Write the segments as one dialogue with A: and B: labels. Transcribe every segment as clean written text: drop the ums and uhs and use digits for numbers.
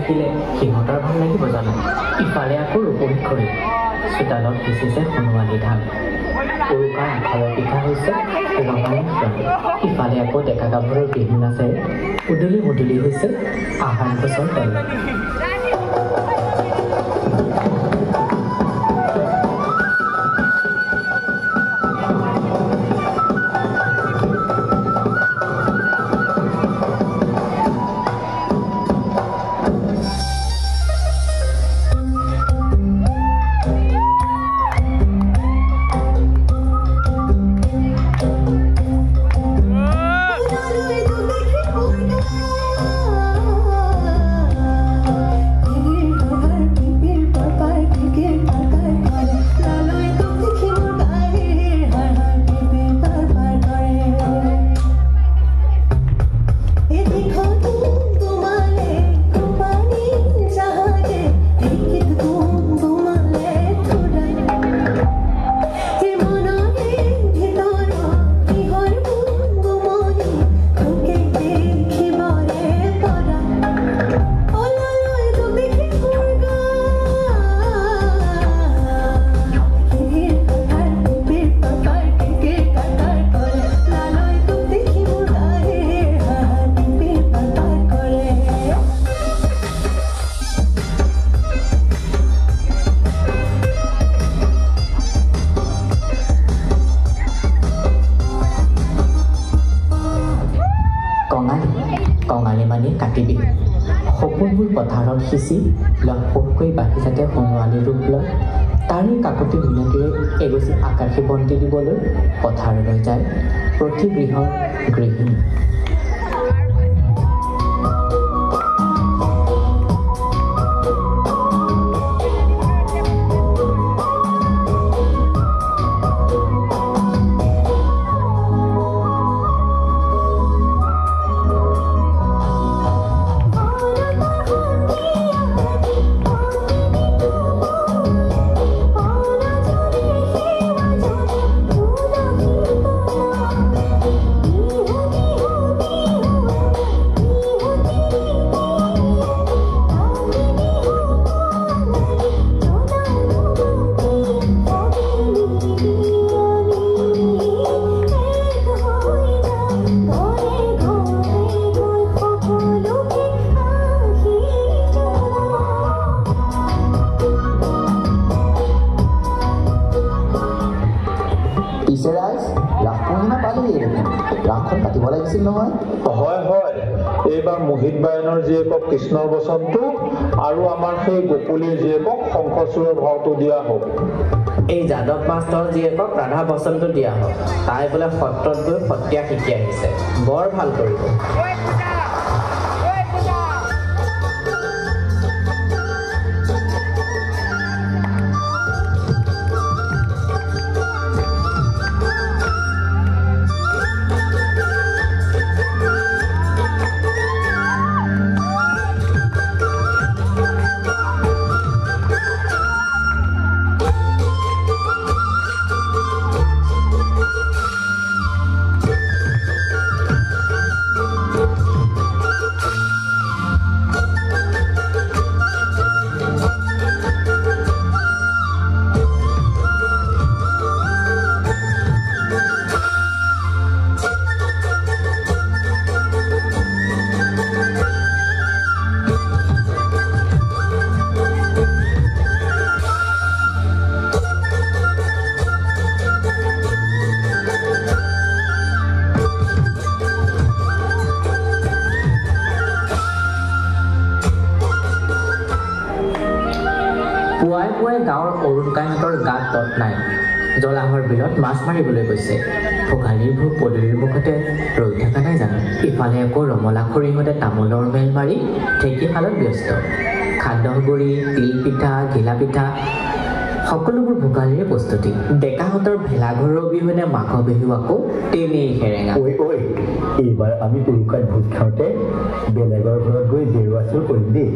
A: থাকিলে সিহঁতৰ ভাল লাগিব জানো ইফালে আকৌ ৰূপহী খৰি চোতালত সিঁচিছে সোণোৱালী ধান উৰুকাৰ আখৰৰ পিঠা হৈছে ৰঙালী প্ৰাণী ইফালে আকৌ ডেকা গাভৰুৰ বিহু নাচে উদুলি মুদুলি হৈছে আহাৰ গছৰ তল পথাৰত সিঁচি লহপহকৈ বাঢ়ি যাতে সোণোৱালী ৰূপ লয় তাৰে কাকতি মিনতিৰে এগছি আকাশী বন্তি দিবলৈ পথাৰলৈ যায় প্ৰতি গৃহৰ গৃহিণী
B: এইবাৰ মোহিত বায়নৰ জীয়েকক কৃষ্ণৰ বচনটো আৰু আমাৰ সেই গোকুলীৰ জীয়েকক শংখচূড়ৰ ভাওটো দিয়া হওক
A: এই যাদৱ মাষ্টৰ জীয়েকক ৰাধা বচনটো দিয়া হওক তাই বোলে সত্ৰত গৈ সত্ৰীয়া শিকি আহিছে বৰ ভাল কৰিব গাঁৱৰ অৰুণকাইহঁতৰ গাত তত নাই জলাহৰ বিলত মাছ মাৰিবলৈ গৈছে ভোগালীৰ ভোগ পদূলিৰ মুখতে ৰৈ থকা নাই জানো ইফালে আকৌ ৰমলা খৰিহঁতে তামোলৰ মেল মাৰি ঢেঁকীশালত ব্যস্ত খান্দহগুৰি তিল পিঠা ঘিলা পিঠা সকলোবোৰ ভোগালীৰে প্ৰস্তুতি ডেকাহঁতৰ ভেলাঘৰৰ অবিহনে মাঘ বিহু আকৌ তেনেই সেৰেঙা
C: এইবাৰ আমি উৰুকাত ভোজ খাওঁতে বেলেগৰ ঘৰত গৈ জেৰুৱা চুৰ কৰিম দেই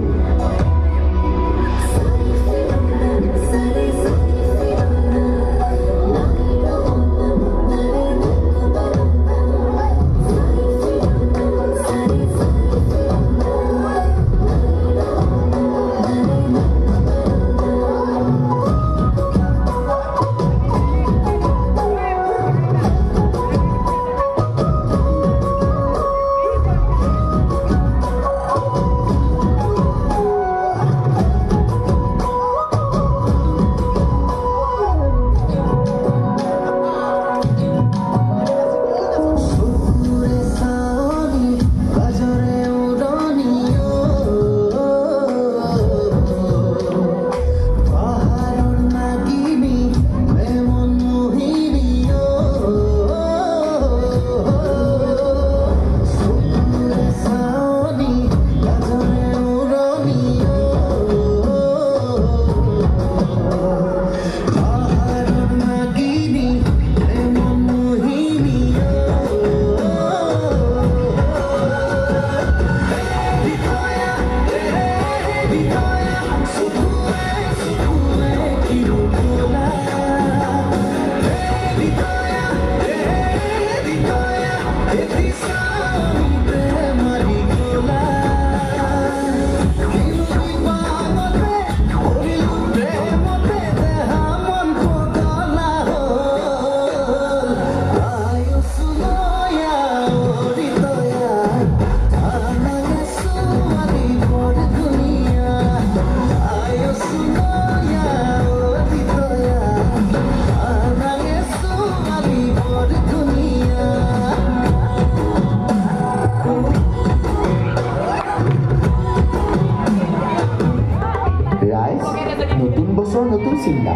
D: নতুন বছৰ নতুন চিন্তা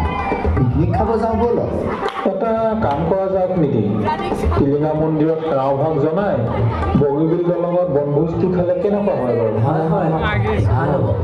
D: পিকনিক খাব যাওঁ ব'ল
B: এটা কাম কৰা যাওক নেকি টিলিঙা মন্দিৰত সেৱাভাগ জনাই বগীবিল দলঙত বনভোজটি খালে কেনেকুৱা হয় বাৰু
A: হয় ভাল হ'ব